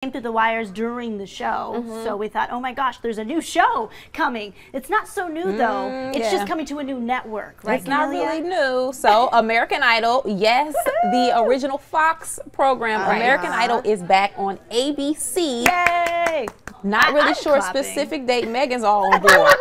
came through the wires during the show, so we thought, oh my gosh, there's a new show coming. It's not so new though. It's just coming to a new network, right? It's not really new. So American Idol, yes, the original Fox program, American Idol, is back on ABC. Yay! Not really sure clapping. specific date. Megan's all on board,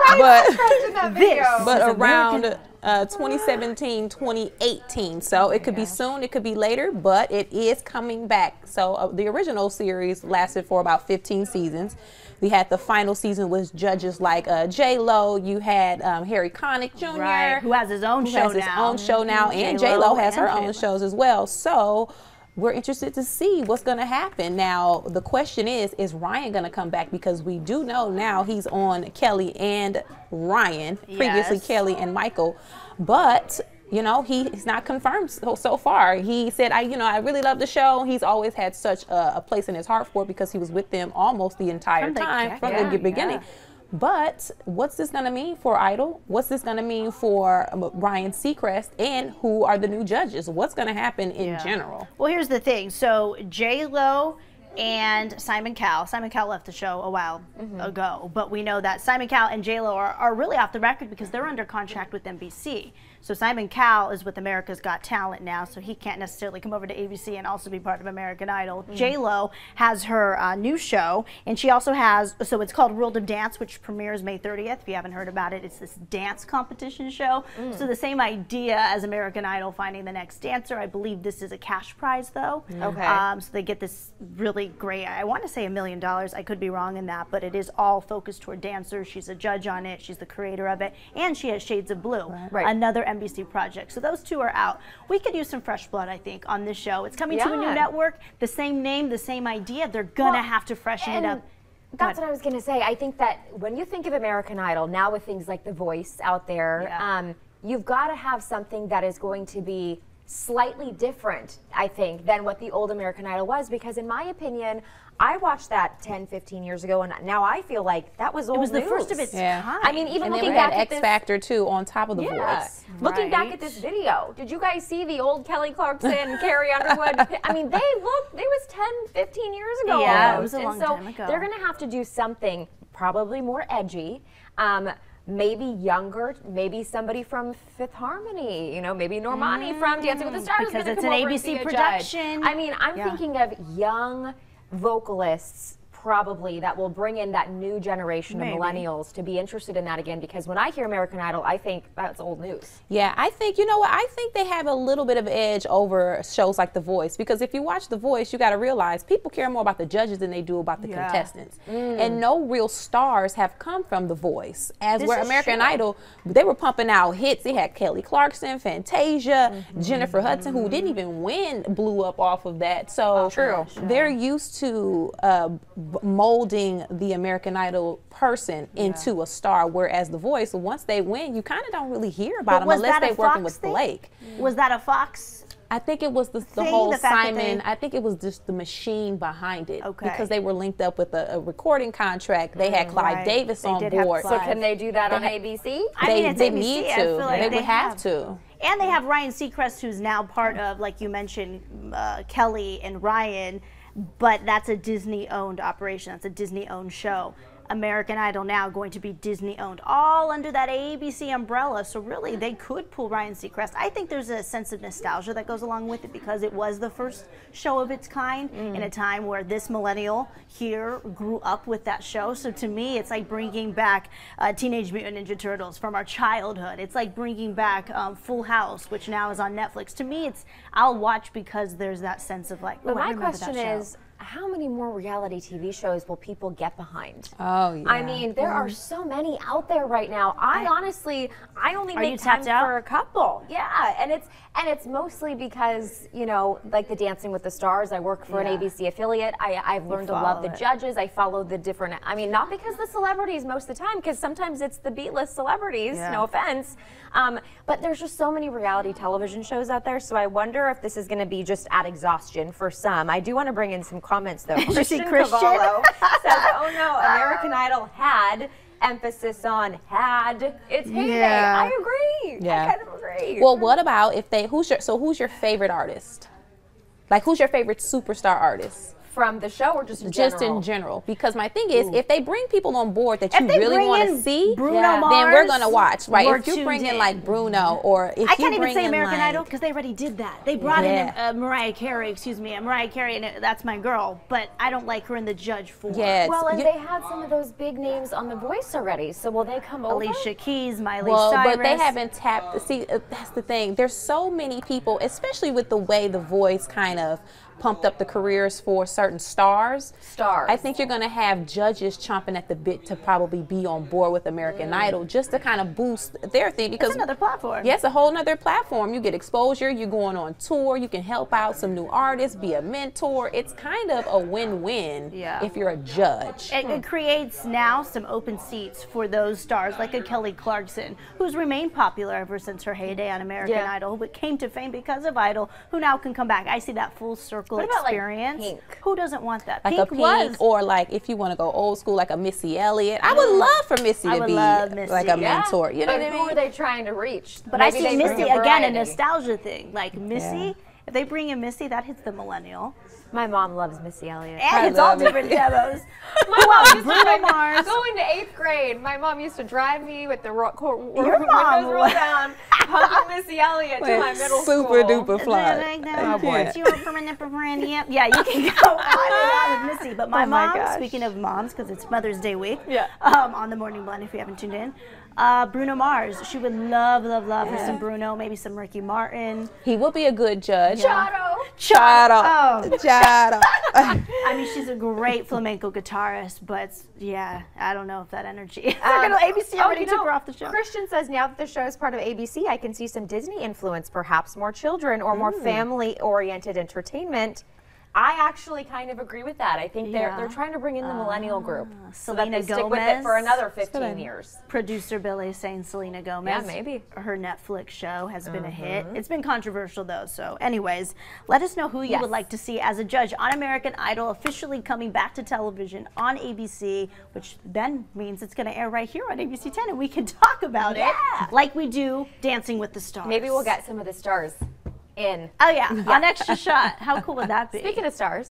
but around 2017, 2018. So it could be soon, it could be later, but it is coming back. So the original series lasted for about 15 seasons. We had the final season with judges like J-Lo. You had Harry Connick Jr. Who has his own show now. And J-Lo has her own shows as well. So we're interested to see what's going to happen. Now, the question is Ryan going to come back? Because we do know now he's on Kelly and Ryan, previously Kelly and Michael. But, you know, he's not confirmed so far. He said, I really love the show. He's always had such a place in his heart for it because he was with them almost the entire time from the beginning. But what's this going to mean for Idol? What's this going to mean for Ryan Seacrest? And who are the new judges? What's going to happen in general? Well, here's the thing. So J-Lo and Simon Cowell. Simon Cowell left the show a while ago, but we know that Simon Cowell and J-Lo are really off the record because they're under contract with NBC. So Simon Cowell is with America's Got Talent now, so he can't necessarily come over to ABC and also be part of American Idol. J-Lo has her new show, and she also has, so it's called World of Dance, which premieres May 30th. If you haven't heard about it, it's this dance competition show. So the same idea as American Idol, finding the next dancer. I believe this is a cash prize, though. So they get this really great, I want to say $1 million. I could be wrong in that, but it is all focused toward dancers. She's a judge on it. She's the creator of it, and she has Shades of Blue, another NBC project. So those two are out. We could use some fresh blood, I think, on this show. It's coming to a new network, the same name, the same idea. They're gonna have to freshen it up. That's what I was gonna say. I think that when you think of American Idol, now with things like The Voice out there, you've got to have something that is going to be slightly different, I think, than what the old American Idol was, because in my opinion, I watched that 10, 15 years ago, and now I feel like that was old news. It was the first of its kind. I mean, even and looking then we back had at X Factor too on top of The Voice. Looking back at this video, did you guys see the old Kelly Clarkson, Carrie Underwood? I mean, they was 10, 15 years ago. Yeah, almost. it was a long time ago. They're going to have to do something probably more edgy. Maybe younger, maybe somebody from Fifth Harmony, you know, maybe Normani from Dancing with the Stars. Because it's an ABC production. I mean, I'm thinking of young vocalists probably that will bring in that new generation of millennials to be interested in that again, because when I hear American Idol, I think that's old news. Yeah, I think, you know what, I think they have a little bit of edge over shows like The Voice, because if you watch The Voice, you got to realize people care more about the judges than they do about the contestants. And no real stars have come from The Voice. As where American Idol, they were pumping out hits. They had Kelly Clarkson, Fantasia, Jennifer Hudson, who didn't even win, blew up off of that. So they're used to molding the American Idol person into a star, whereas The Voice, once they win, you kind of don't really hear about them unless they're working with Blake. Was that a Fox? I think it was the whole Simon, I think it was just the machine behind it, because they were linked up with a recording contract. They had Clive Davis on board. So can they do that on ABC? They need to. They would have to. And they have Ryan Seacrest, who's now part of, like you mentioned, Kelly and Ryan, but that's a Disney-owned operation. That's a Disney-owned show. American Idol now going to be Disney-owned, all under that ABC umbrella. So really, they could pull Ryan Seacrest. I think there's a sense of nostalgia that goes along with it because it was the first show of its kind in a time where this millennial here grew up with that show. So to me, it's like bringing back Teenage Mutant Ninja Turtles from our childhood. It's like bringing back Full House, which now is on Netflix. To me, I'll watch because there's that sense of like, but my question is, how many more reality TV shows will people get behind? Oh, yeah. I mean, there are so many out there right now. I honestly only make time for a couple. Yeah, and it's mostly because, you know, like the Dancing with the Stars, I work for an ABC affiliate. I've learned to love the judges. I follow the different, I mean, not because the celebrities most of the time, because sometimes it's the B-list celebrities, no offense. But there's just so many reality television shows out there, so I wonder if this is going to be just at exhaustion for some. I do want to bring in some comments, though. Christian Cavallo says, oh no, American Idol had emphasis on had its heyday. I agree. I kind of agree. Well, what about if they, who's your favorite artist? Like, who's your favorite superstar artist? from the show or just in general? Just in general. Because my thing is, if they bring people on board that you really want to see, Bruno Mars, then we're going to watch, right? If you bring in like Bruno, or if I you can't bring even say in American like, Idol because they already did that. They brought in Mariah Carey, and that's my girl, but I don't like her in the judge for. Well, and they had some of those big names on The Voice already, so will they come over? Alicia Keys, Miley Cyrus. But they haven't tapped. See, that's the thing. There's so many people, especially with the way The Voice kind of pumped up the careers for certain stars. I think you're going to have judges chomping at the bit to probably be on board with American Idol just to kind of boost their thing. Because it's another platform. Yes, a whole nother platform. You get exposure. You're going on tour. You can help out some new artists, be a mentor. It's kind of a win-win if you're a judge. It creates now some open seats for those stars like a Kelly Clarkson, who's remained popular ever since her heyday on American Idol, but came to fame because of Idol, who now can come back. I see that full circle experience. Like Pink? Who doesn't want that? Like Pink or like if you want to go old school, like a Missy Elliott. I would love for Missy to be like a mentor. You know what I mean? Who are they trying to reach? But I see Missy again, a nostalgia thing. Like Missy, if they bring in Missy, that hits the millennial. My mom loves Missy Elliott. And it's all different demos. My mom used Bruno Mars. Going to 8th grade, my mom used to drive me with the windows rolled down, hugging Missy Elliott to my middle school. Super duper fly. Yeah, you can go on and on with Missy. But my mom, speaking of moms, because it's Mother's Day week, on the Morning Blend, if you haven't tuned in, Bruno Mars. She would love her some Bruno, maybe some Ricky Martin. He would be a good judge. Charo. I mean, she's a great flamenco guitarist, but I don't know if that energy. ABC already took her off the show. Christian says now that the show is part of ABC, I can see some Disney influence, perhaps more children or more family-oriented entertainment. I actually kind of agree with that. I think they're trying to bring in the millennial group so that they stick with it for another 15 years. Producer Billy saying Selena Gomez. Yeah, maybe. Her Netflix show has been a hit. It's been controversial though. So anyways, let us know who you would like to see as a judge on American Idol, officially coming back to television on ABC, which then means it's going to air right here on ABC 10 and we can talk about it like we do Dancing with the Stars. Maybe we'll get some of the stars in. Oh yeah, on Extra Shot. How cool would that be? Speaking of stars.